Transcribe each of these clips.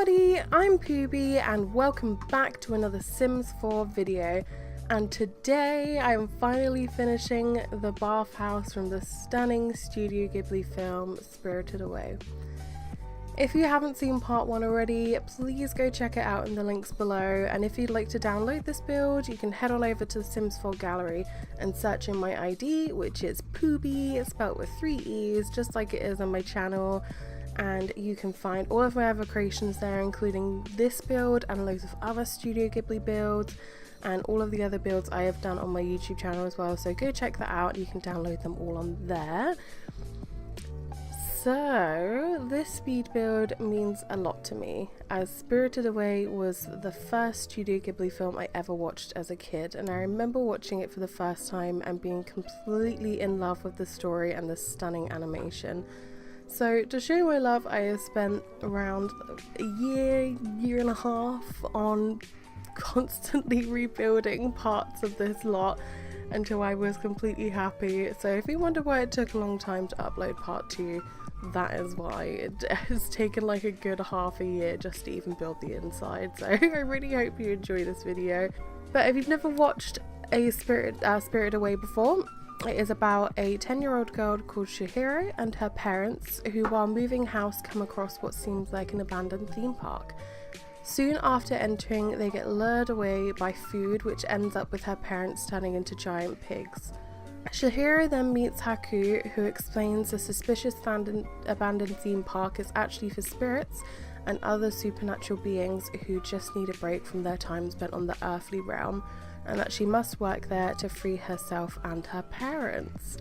everybody, I'm PooBeee and welcome back to another Sims 4 video. And today I'm finally finishing the bathhouse from the stunning Studio Ghibli film Spirited Away. If you haven't seen part 1 already, please go check it out in the links below, and if you'd like to download this build, you can head on over to the Sims 4 gallery and search in my ID, which is PooBeee, spelled with 3 E's, just like it is on my channel. And you can find all of my other creations there, including this build and loads of other Studio Ghibli builds and all of the other builds I have done on my YouTube channel as well, so go check that out. You can download them all on there. So this speed build means a lot to me, as Spirited Away was the first Studio Ghibli film I ever watched as a kid, and I remember watching it for the first time and being completely in love with the story and the stunning animation. So to show my love, I have spent around a year and a half on constantly rebuilding parts of this lot until I was completely happy. So if you wonder why it took a long time to upload part 2, that is why. It has taken like a good half a year just to even build the inside. So I really hope you enjoy this video. But if you've never watched a Spirited Away before, it is about a 10-year-old girl called Chihiro and her parents who, while moving house, come across what seems like an abandoned theme park. Soon after entering, they get lured away by food, which ends up with her parents turning into giant pigs. Chihiro then meets Haku, who explains the suspicious abandoned theme park is actually for spirits and other supernatural beings who just need a break from their time spent on the earthly realm, and that she must work there to free herself and her parents.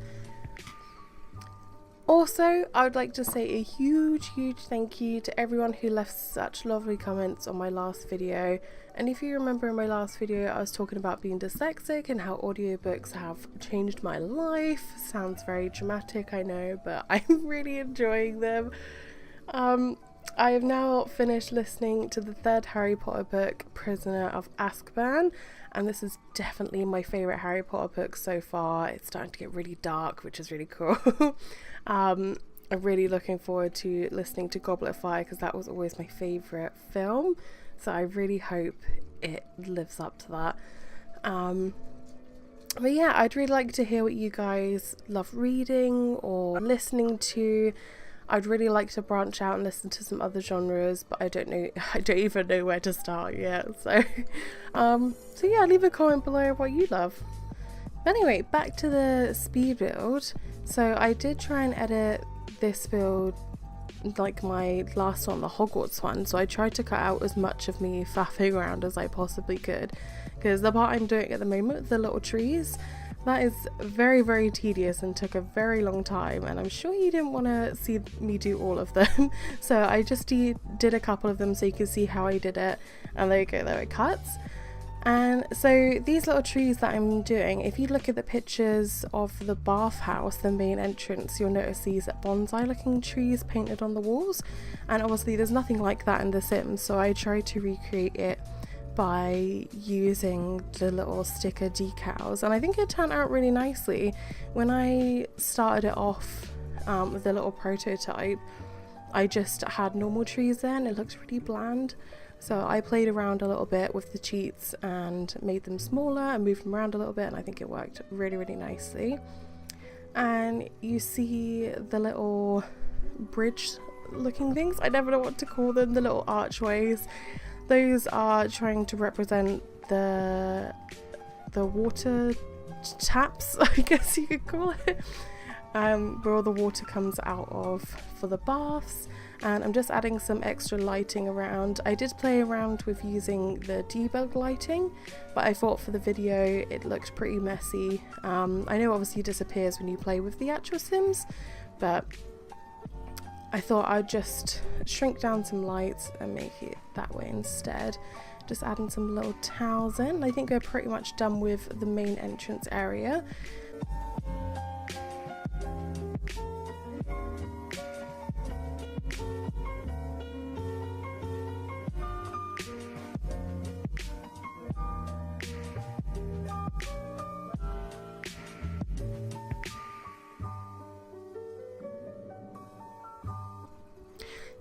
Also, I would like to say a huge thank you to everyone who left such lovely comments on my last video. And if you remember in my last video, I was talking about being dyslexic and how audiobooks have changed my life. Sounds very dramatic, I know, but I'm really enjoying them. I have now finished listening to the 3rd Harry Potter book, Prisoner of Azkaban, and this is definitely my favourite Harry Potter book so far. It's starting to get really dark, which is really cool. I'm really looking forward to listening to Goblet of Fire because that was always my favourite film, so I really hope it lives up to that. But yeah, I'd really like to hear what you guys love reading or listening to. I'd really like to branch out and listen to some other genres, but I don't even know where to start yet. So so yeah, leave a comment below what you love. But anyway, back to the speed build. So I did try and edit this build like my last one, the Hogwarts one, so I tried to cut out as much of me faffing around as I possibly could, because the part I'm doing at the moment, the little trees, that is very tedious and took a very long time, and I'm sure you didn't want to see me do all of them. So I just did a couple of them so you can see how I did it, and there you go, there it cuts. And so these little trees that I'm doing, if you look at the pictures of the bathhouse, the main entrance, you'll notice these bonsai looking trees painted on the walls, and obviously there's nothing like that in The Sims, so I tried to recreate it by using the little sticker decals, and I think it turned out really nicely. When I started it off with the little prototype, I just had normal trees there and it looked really bland, so I played around a little bit with the cheats and made them smaller and moved them around a little bit, and I think it worked really nicely. And you see the little bridge looking things, I never know what to call them, the little archways. Those are trying to represent the water taps, I guess you could call it, where all the water comes out of for the baths. And I'm just adding some extra lighting around. I did play around with using the debug lighting, but I thought for the video it looked pretty messy. I know obviously it disappears when you play with the actual Sims, but I thought I'd just shrink down some lights and make it that way instead. Just adding some little towels in. I think we're pretty much done with the main entrance area.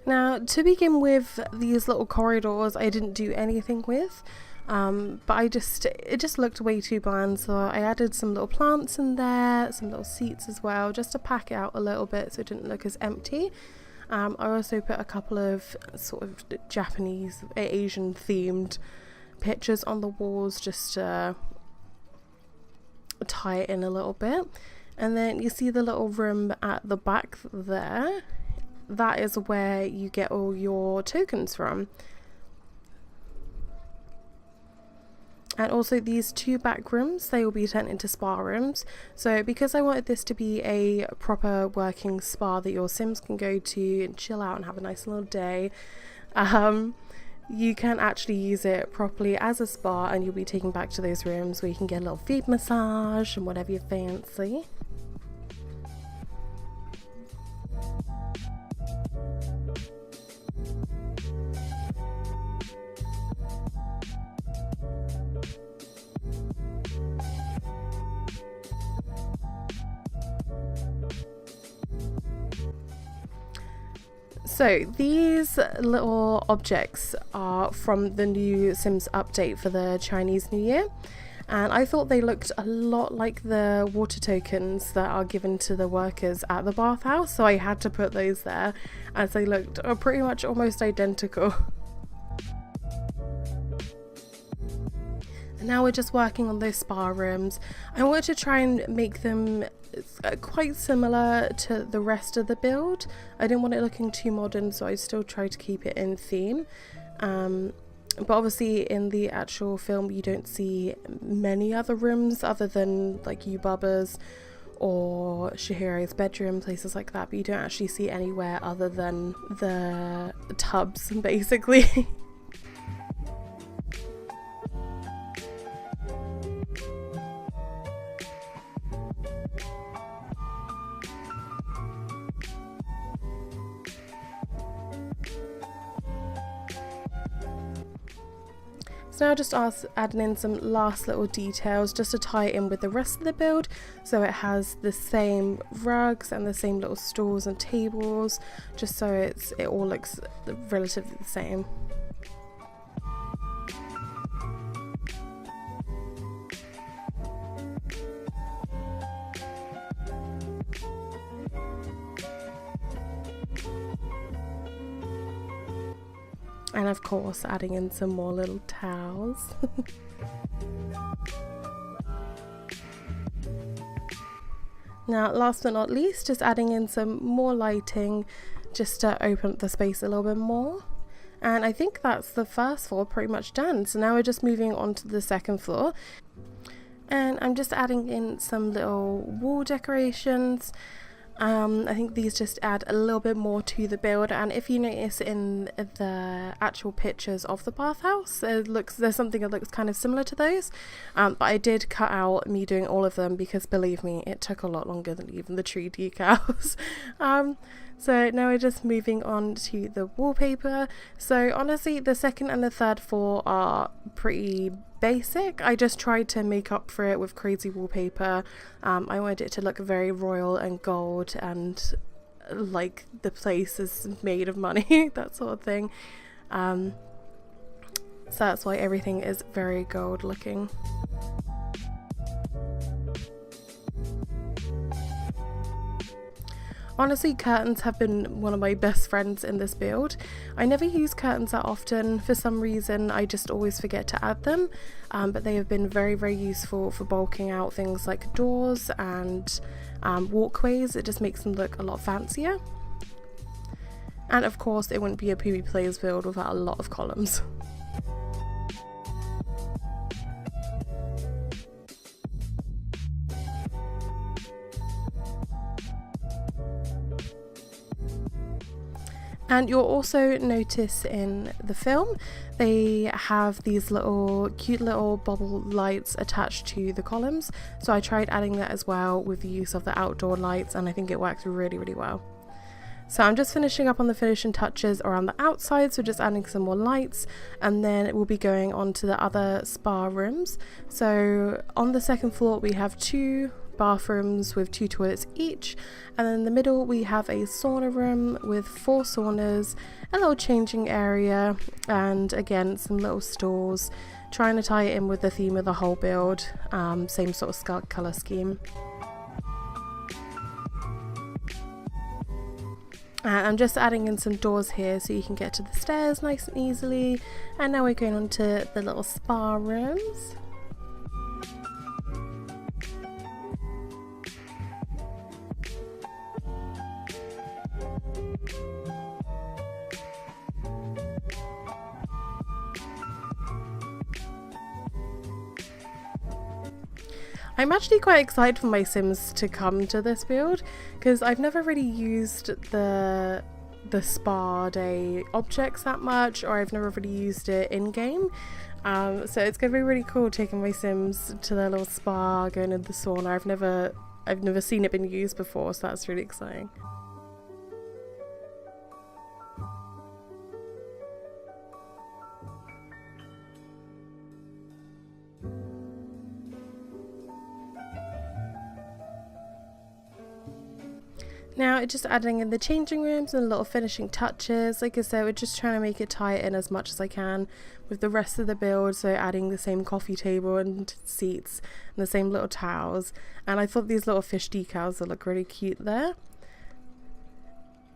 Now, to begin with, these little corridors I didn't do anything with, but it just looked way too bland, so I added some little plants in there, some little seats as well, just to pack it out a little bit so it didn't look as empty. I also put a couple of sort of Japanese, Asian themed pictures on the walls just to tie it in a little bit. And then you see the little room at the back there. That is where you get all your tokens from. And also these two back rooms, they will be turned into spa rooms. So because I wanted this to be a proper working spa that your Sims can go to and chill out and have a nice little day, you can actually use it properly as a spa, and you'll be taken back to those rooms where you can get a little feet massage and whatever you fancy. So these little objects are from the new Sims update for the Chinese New Year, and I thought they looked a lot like the water tokens that are given to the workers at the bathhouse, so I had to put those there as they looked pretty much almost identical. And now we're just working on those spa rooms. I wanted to try and make them quite similar to the rest of the build. I didn't want it looking too modern, so I still tried to keep it in theme. But obviously in the actual film you don't see many other rooms other than like Yubaba's or Shihiro's bedroom, places like that, but you don't actually see anywhere other than the tubs basically. So now just adding in some last little details just to tie it in with the rest of the build, so it has the same rugs and the same little stools and tables, just so it all looks relatively the same. And of course adding in some more little towels. Now last but not least, just adding in some more lighting just to open up the space a little bit more. And I think that's the first floor pretty much done. So now we're just moving on to the second floor. And I'm just adding in some little wall decorations. I think these just add a little bit more to the build, and if you notice in the actual pictures of the bathhouse, there's something that looks kind of similar to those, but I did cut out me doing all of them because believe me, it took a lot longer than even the tree decals. So now we're just moving on to the wallpaper. So honestly, the second and the third floor are pretty basic. I just tried to make up for it with crazy wallpaper. I wanted it to look very royal and gold and like the place is made of money, that sort of thing. So that's why everything is very gold looking. Honestly, curtains have been one of my best friends in this build. I never use curtains that often. For some reason, I just always forget to add them, but they have been very, very useful for bulking out things like doors and walkways. It just makes them look a lot fancier. And of course, it wouldn't be a PooBeee Plays build without a lot of columns. And you'll also notice in the film they have these little cute little bubble lights attached to the columns, so I tried adding that as well with the use of the outdoor lights, and I think it works really, really well. So I'm just finishing up on the finishing touches around the outside, so just adding some more lights, and then we'll be going on to the other spa rooms. So on the second floor we have two bathrooms with 2 toilets each, and then in the middle we have a sauna room with 4 saunas, a little changing area, and again some little stalls, trying to tie it in with the theme of the whole build, same sort of colour scheme. I'm just adding in some doors here so you can get to the stairs nice and easily, and now we're going on to the little spa rooms. I'm actually quite excited for my Sims to come to this build because I've never really used the spa day objects that much, or I've never really used it in game. So it's gonna be really cool taking my Sims to their little spa, going in the sauna. I've never seen it been used before, so that's really exciting. Now just adding in the changing rooms and little finishing touches. Like I said, we're just trying to make it tie in as much as I can with the rest of the build, so adding the same coffee table and seats and the same little towels, and I thought these little fish decals would look really cute there,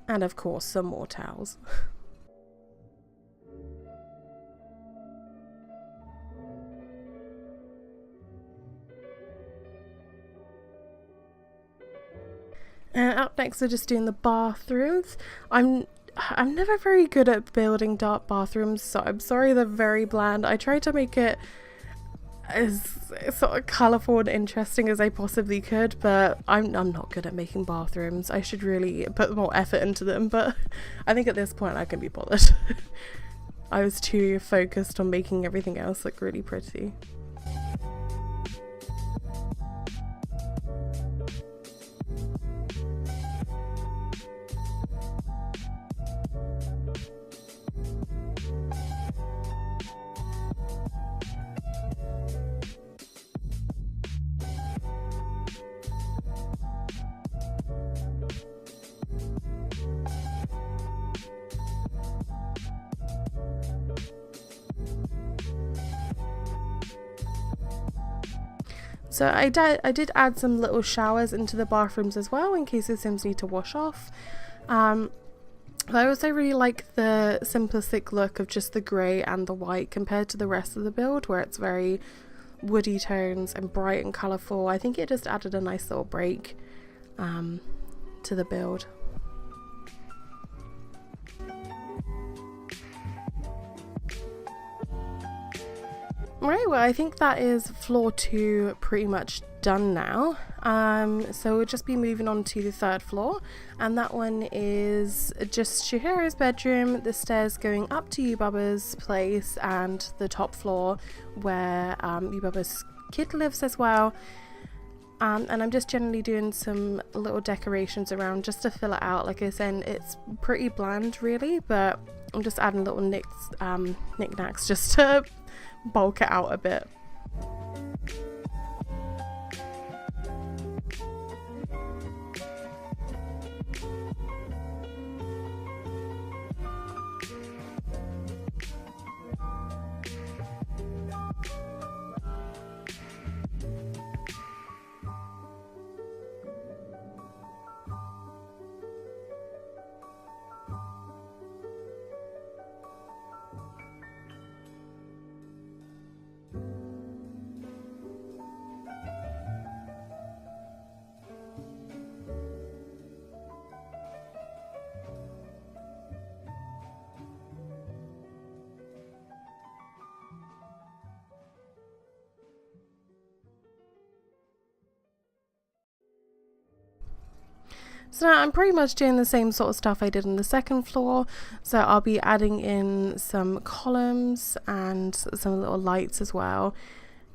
and of course some more towels. And up next we're just doing the bathrooms. I'm never very good at building dark bathrooms, so I'm sorry they're very bland. I tried to make it as sort of colourful and interesting as I possibly could, but I'm not good at making bathrooms. I should really put more effort into them, but I think at this point I can be bothered. I was too focused on making everything else look really pretty. So I did add some little showers into the bathrooms as well in case the Sims need to wash off. I also really like the simplistic look of just the grey and the white compared to the rest of the build, where it's very woody tones and bright and colourful. I think it just added a nice little break to the build. Right, well I think that is floor 2 pretty much done now. So we'll just be moving on to the 3rd floor, and that one is just Shihiro's bedroom, the stairs going up to Yubaba's place, and the top floor where Yubaba's kid lives as well. And I'm just generally doing some little decorations around just to fill it out. Like I said, it's pretty bland really, but I'm just adding little knickknacks just to bulk it out a bit. So now I'm pretty much doing the same sort of stuff I did on the 2nd floor, so I'll be adding in some columns and some little lights as well.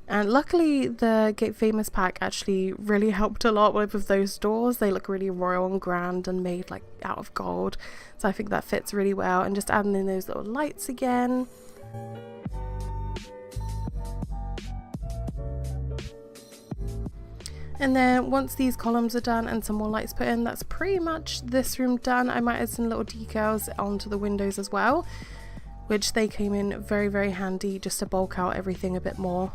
And luckily the Get Famous pack actually really helped a lot with those doors. They look really royal and grand and made like out of gold, so I think that fits really well. And just adding in those little lights again. And then once these columns are done and some more lights put in, that's pretty much this room done. I might add some little decals onto the windows as well, which they came in very, very handy just to bulk out everything a bit more.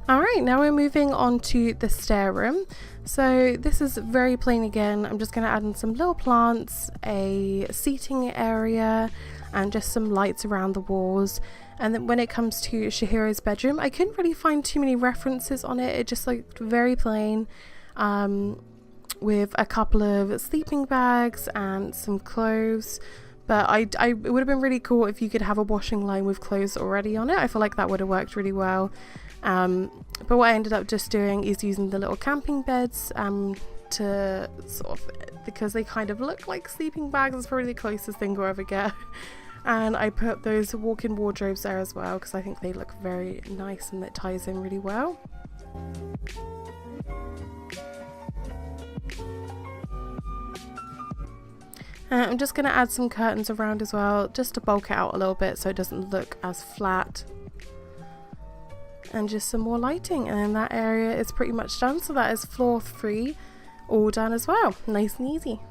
Alright, now we're moving on to the stair room. So this is very plain again. I'm just going to add in some little plants, a seating area, and just some lights around the walls. And then when it comes to Chihiro's bedroom, I couldn't really find too many references on it. It just looked very plain, with a couple of sleeping bags and some clothes. But it would have been really cool if you could have a washing line with clothes already on it. I feel like that would have worked really well. But what I ended up just doing is using the little camping beds to sort of, because they kind of look like sleeping bags. It's probably the closest thing we'll ever get. And I put those walk-in wardrobes there as well because I think they look very nice and it ties in really well. I'm just going to add some curtains around as well, just to bulk it out a little bit so it doesn't look as flat. And just some more lighting, and then that area is pretty much done. So that is floor 3 all done as well. Nice and easy.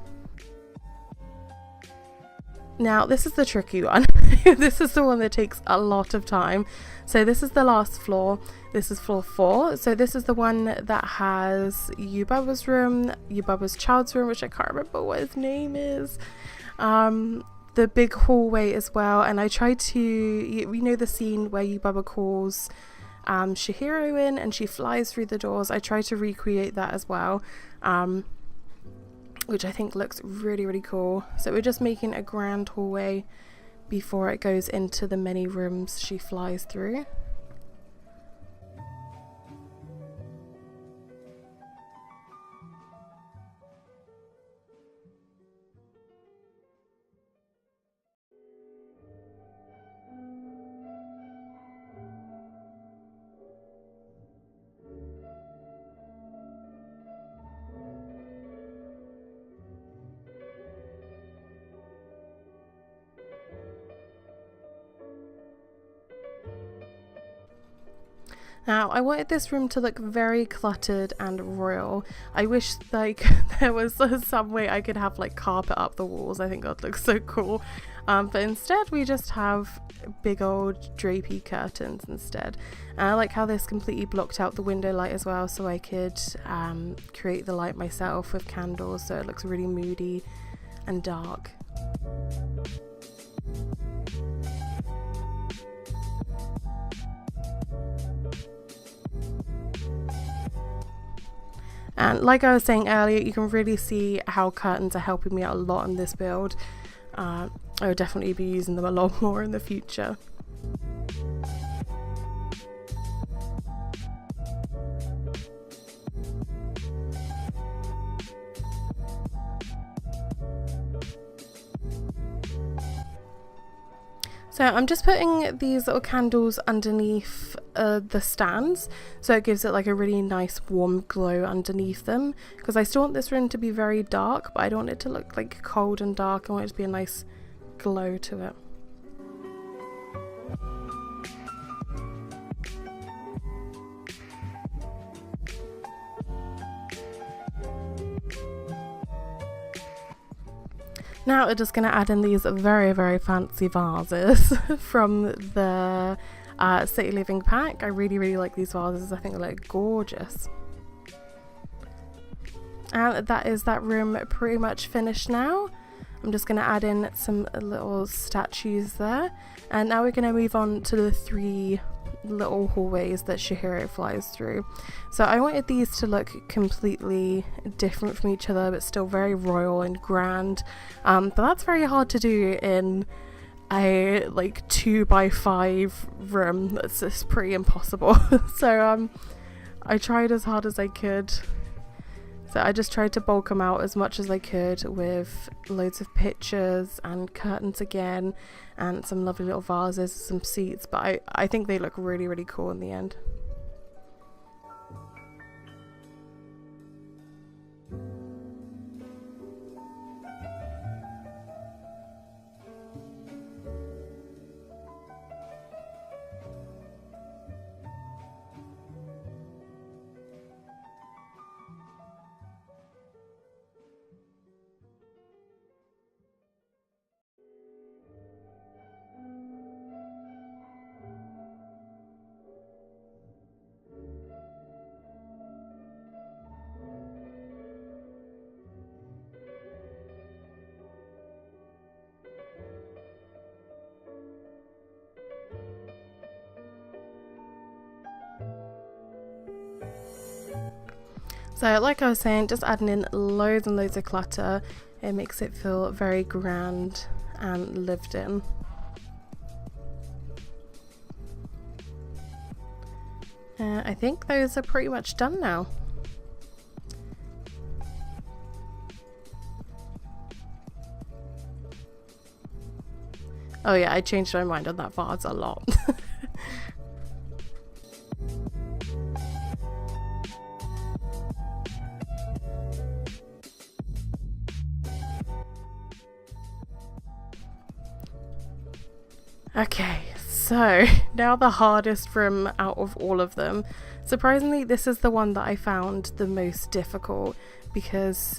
Now this is the tricky one. This is the one that takes a lot of time. So this is the last floor. This is floor 4. So this is the one that has Yubaba's room, Yubaba's child's room, which I can't remember what his name is. The big hallway as well. And I tried to, you know the scene where Yubaba calls Chihiro in and she flies through the doors. I tried to recreate that as well, which I think looks really, really cool. So we're just making a grand hallway before it goes into the many rooms she flies through. Now, I wanted this room to look very cluttered and royal. I wish like there was some way I could have like carpet up the walls. I think that looks so cool. But instead we just have big old drapey curtains instead. And I like how this completely blocked out the window light as well, so I could create the light myself with candles, so it looks really moody and dark. And like I was saying earlier, you can really see how curtains are helping me out a lot in this build. I will definitely be using them a lot more in the future. So I'm just putting these little candles underneath the stands, so it gives it like a really nice warm glow underneath them, because I still want this room to be very dark, but I don't want it to look like cold and dark. I want it to be a nice glow to it. Now we're just going to add in these very, very fancy vases from the City Living pack. I really, really like these vases. I think they look gorgeous. And that is that room pretty much finished now. I'm just going to add in some little statues there. And now we're going to move on to the 3 little hallways that Chihiro flies through. So I wanted these to look completely different from each other, but still very royal and grand. But that's very hard to do in a like 2x5 room. That's just pretty impossible. So I tried as hard as I could. So So I just tried to bulk them out as much as I could with loads of pictures and curtains again, and some lovely little vases, some seats, but I think they look really, really cool in the end. So like I was saying, just adding in loads and loads of clutter, it makes it feel very grand and lived in. I think those are pretty much done now. Oh yeah, I changed my mind on that vase a lot. Okay, so now the hardest room out of all of them. Surprisingly, this is the one that I found the most difficult, because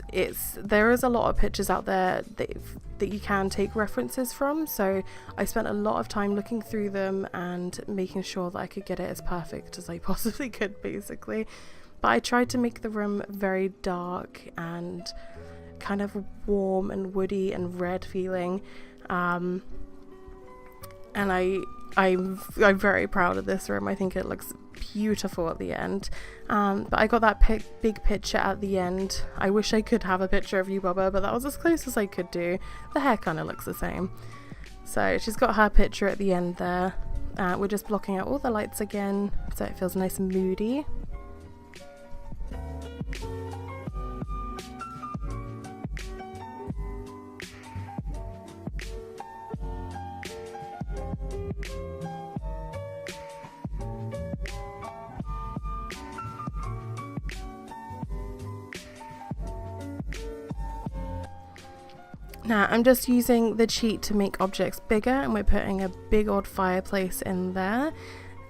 there is a lot of pictures out there that you can take references from, so I spent a lot of time looking through them and making sure that I could get it as perfect as I possibly could, basically. But I tried to make the room very dark and kind of warm and woody and red feeling, and I'm very proud of this room. I think it looks beautiful at the end. But I got that big picture at the end. I wish I could have a picture of you, Bubba, but that was as close as I could do. The hair kind of looks the same. So she's got her picture at the end there. We're just blocking out all the lights again, so it feels nice and moody. Now I'm just using the cheat to make objects bigger, and we're putting a big old fireplace in there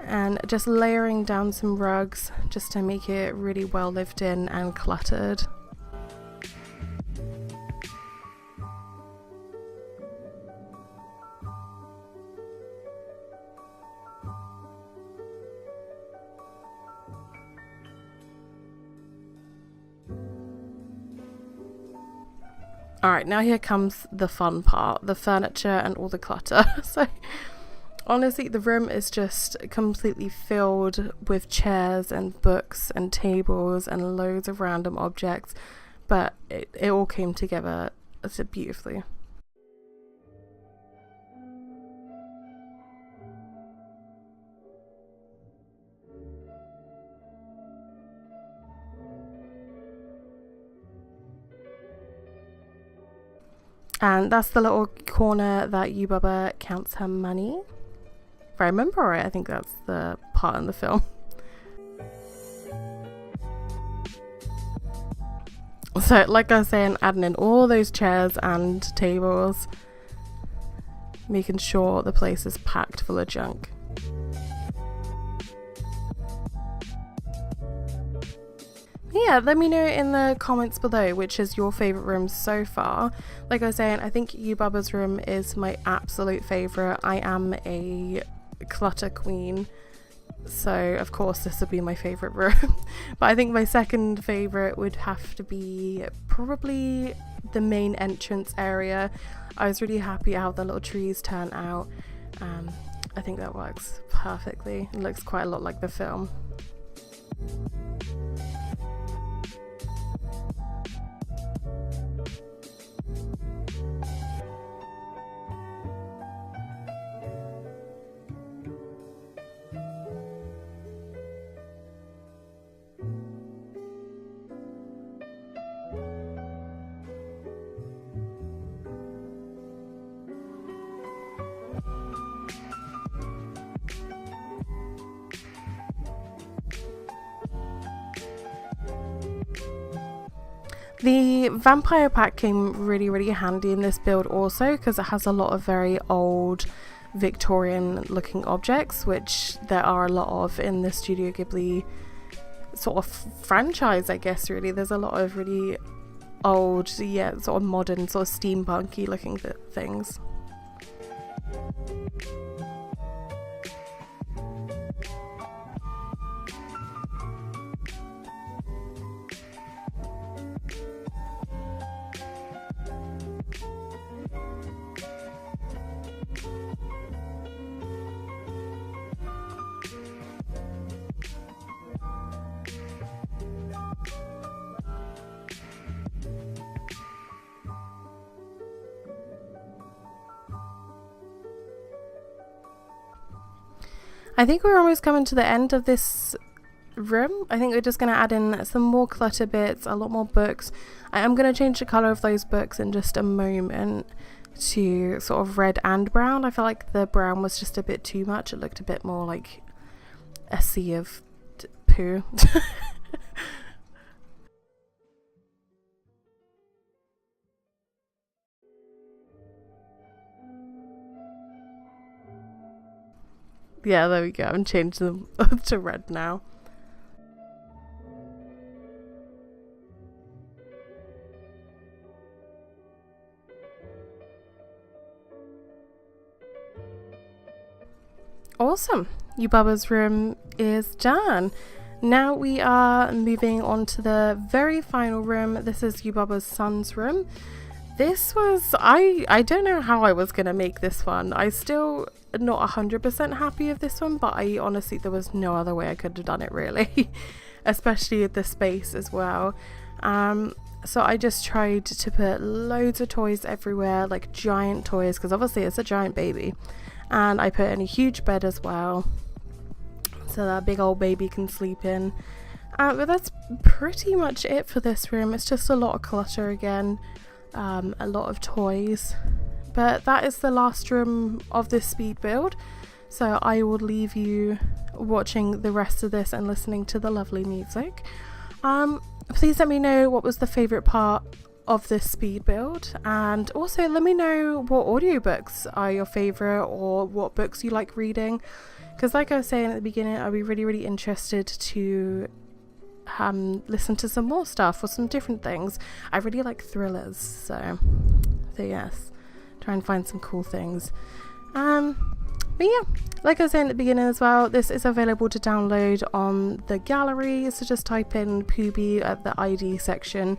and just layering down some rugs just to make it really well lived in and cluttered. Alright, now here comes the fun part, the furniture and all the clutter. So honestly, the room is just completely filled with chairs and books and tables and loads of random objects, but it all came together so beautifully. And that's the little corner that Yubaba counts her money. If I remember right, I think that's the part in the film. So like I was saying, adding in all those chairs and tables, making sure the place is packed full of junk. Yeah, let me know in the comments below which is your favourite room so far. Like I was saying, I think Yubaba's room is my absolute favourite. I am a clutter queen, so of course this would be my favourite room. But I think my second favourite would have to be probably the main entrance area. I was really happy how the little trees turned out. I think that works perfectly. It looks quite a lot like the film. The vampire pack came really handy in this build also, because it has a lot of very old Victorian looking objects, which there are a lot of in the Studio Ghibli sort of franchise, I guess. Really, there's a lot of really old, yeah, sort of modern, sort of steampunky looking things. I think we're almost coming to the end of this room. I think we're just going to add in some more clutter bits, a lot more books. I am going to change the colour of those books in just a moment to sort of red and brown. I feel like the brown was just a bit too much. It looked a bit more like a sea of poo. Yeah, there we go. I'm changing them up to red now. Awesome. Yubaba's room is done. Now we are moving on to the very final room. This is Yubaba's son's room. This was, I don't know how I was going to make this one. I still not 100% happy with this one, but I honestly, there was no other way I could have done it really, especially with the space as well. So I just tried to put loads of toys everywhere, like giant toys, because obviously it's a giant baby. And I put in a huge bed as well, so that big old baby can sleep in. But that's pretty much it for this room. It's just a lot of clutter again. A lot of toys, but that is the last room of this speed build, so I will leave you watching the rest of this and listening to the lovely music. Please let me know what was the favorite part of this speed build, and also let me know what audiobooks are your favorite or what books you like reading, because like I was saying at the beginning, I'd be really interested to listen to some more stuff or some different things. I really like thrillers, so yes, try and find some cool things. But yeah, like I was saying at the beginning as well, this is available to download on the gallery, so just type in PooBeee at the ID section,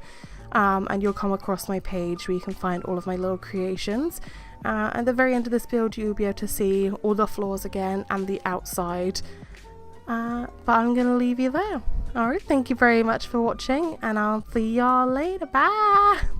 and you'll come across my page where you can find all of my little creations. At the very end of this build, you'll be able to see all the floors again and the outside. But I'm going to leave you there. Alright, thank you very much for watching, and I'll see y'all later. Bye!